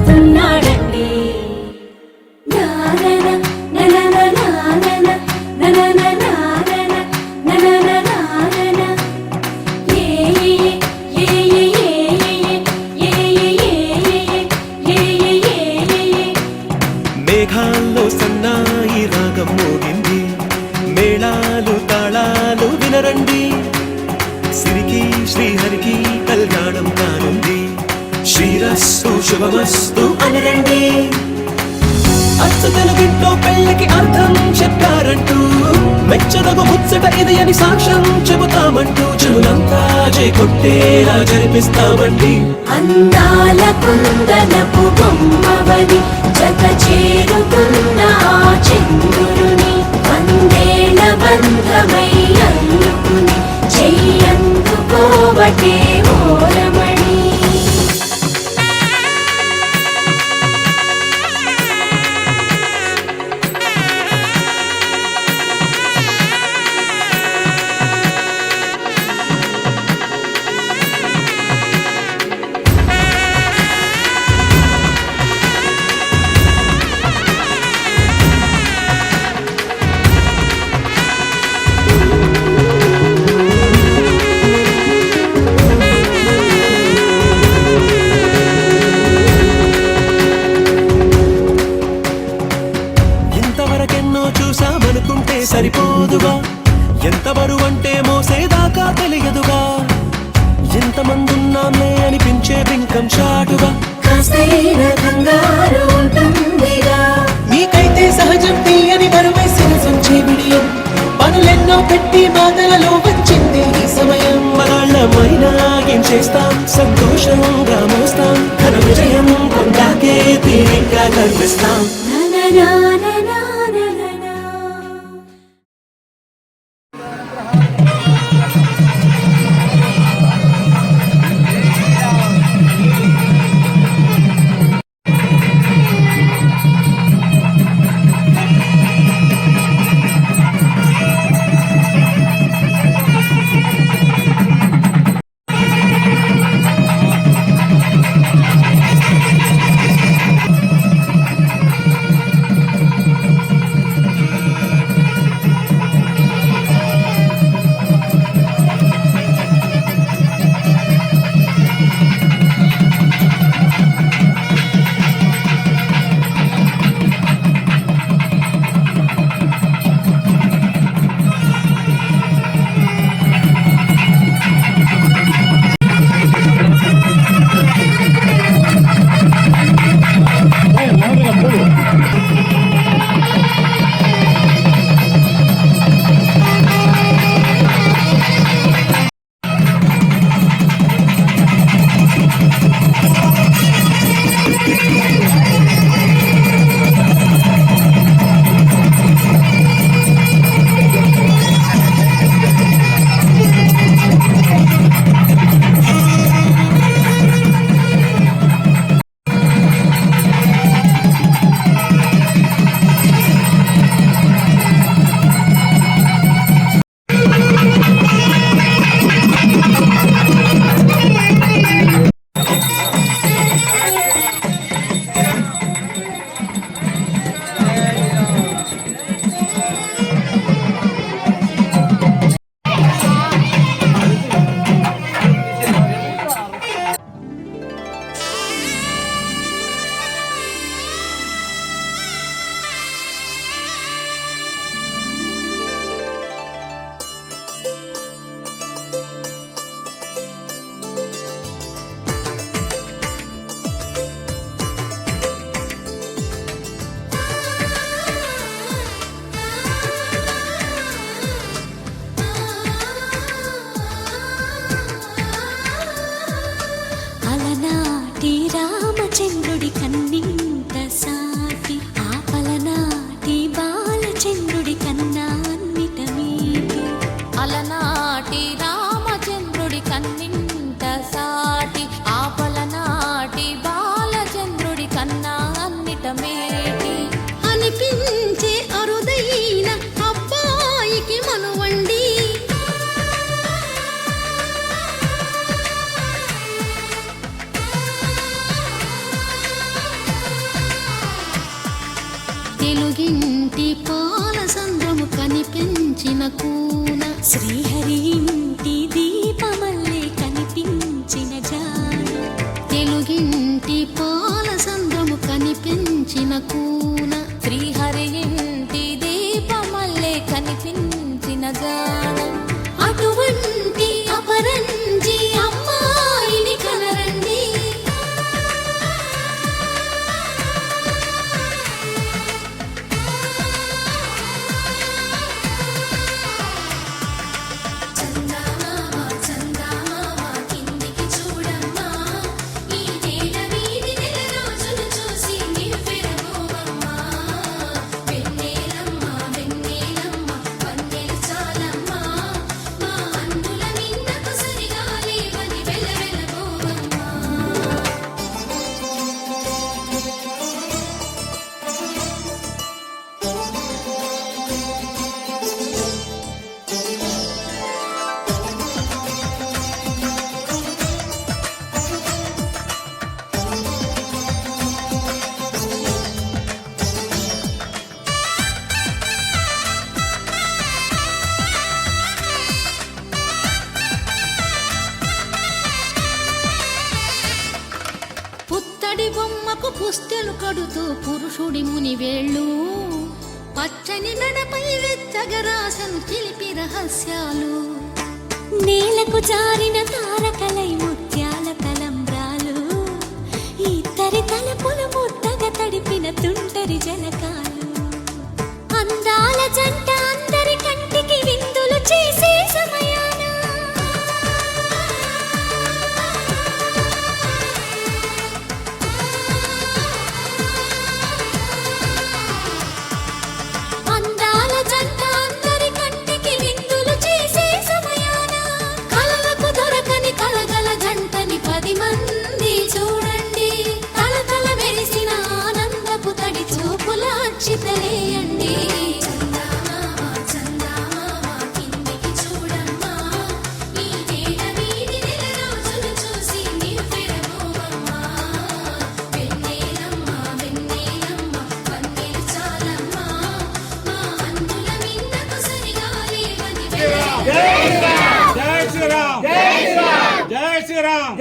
వస్తున్నాడండి. మేఘాల్లో సన్నాయి రాగం మోగింది, మేళాలు తాళాలు వినరండి. సిరికి శ్రీహరికి కళ్యాణం కానుంది, శ్రీరస్తు శుభమస్తు అనరండి. అచ్చ తెలుగింట్లో పెళ్ళికి అర్థం చెప్పారంటూ, మెచ్చదగు ముచ్చట ఇది అని సాక్ష్యం చెబుతామంటూ, జనులంతా జై కొట్టేలా జరిపిస్తామండి. అందాల కుందనపు బొమ్మవని జత చేరుకున్న చంద్రుని, వందేళ్ల బంధమై అల్లుకుని చెయ్యందుకోవటే ఓరమణి. చూసామనుకుంటే సరిపోదుగా, ఎంత బరువంటే మోసేదాకా తెలియదుగా, ఎంతమందున్నామే అనిపించే బింకం చాటుగా. నీకైతే సహజం తీయని బరువై సిరసొంచే విడియం, పనులెన్నో పెట్టి బాధలలో వచ్చింది ఈ సమయం. మనాళ్ళమైనా ఏం చేస్తాం, సంతోషంగా మోస్తాం, ఘన విజయం పొందాకే తీరిగ్గా కనిపిస్తాం. తెలుగింటి పాల సంద్రము కనిపించిన కూన శ్రీహరి ఇంటి దీపమల్లే కనిపించిన జాన తెలుగింటి పాల సంద్రము కనిపించిన కూన శ్రీహరి ఇంటి దీపమల్లే కనిపించిన జాన అటువంటి అపరంజి అమ్మాయిని కనరండి చందమామ చందమామ కిందికి చూడమ్మా ఈ నేల వీధి నెల రోజులు చూసి నివ్వెరబోవమ్మా వెన్నెలమ్మ వెన్నెలమ్మ వన్నెలు చాలమ్మా మా అన్నుల మిన్నకు సరిగా లేవని వెలవెలబోవమ్మా పుత్తడి బొమ్మకు పుస్తెలు కడుతూ పురుషుడి ముని వేళ్ళు పచ్చని మెడపై వెచ్చగరాసను చిలిపి రహస్యాలు నేలకు జారిన తారకలై ముత్యాల తలంబ్రాలు ఇద్దరి తలపులు ముద్దగా తడిపిన తుంటరి జలకాలు అందాల జంట అందరి కంటికి విందులు చేసే సమయాన అందాల జంట అందరి కంటికి విందులు చేసే సమయాన కలలకు దొరకని కలగల జంటని 10 మంది చూడండి తలతల మెరిసిన ఆనందపు తడి చూపుల అచ్చితలేయండి చందమామ చందమామ కిందికి చూడమ్మా ఈ నేల వీధి నెల రోజులు చూసి నివ్వెరబోవమ్మా వెన్నెలమ్మ వెన్నెలమ్మ వన్నెలు చాలమ్మా మా అన్నుల మిన్నకు సరిగా లేవని జై శ్రీరామ్ జై శ్రీరామ్ జై శ్రీరామ్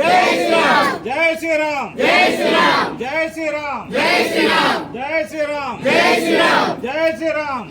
జై శ్రీరామ్ జై శ్రీరామ్ జై శ్రీరామ్ జై శ్రీరామ్ జై శ్రీరామ్ జై శ్రీరామ్ జై శ్రీరామ్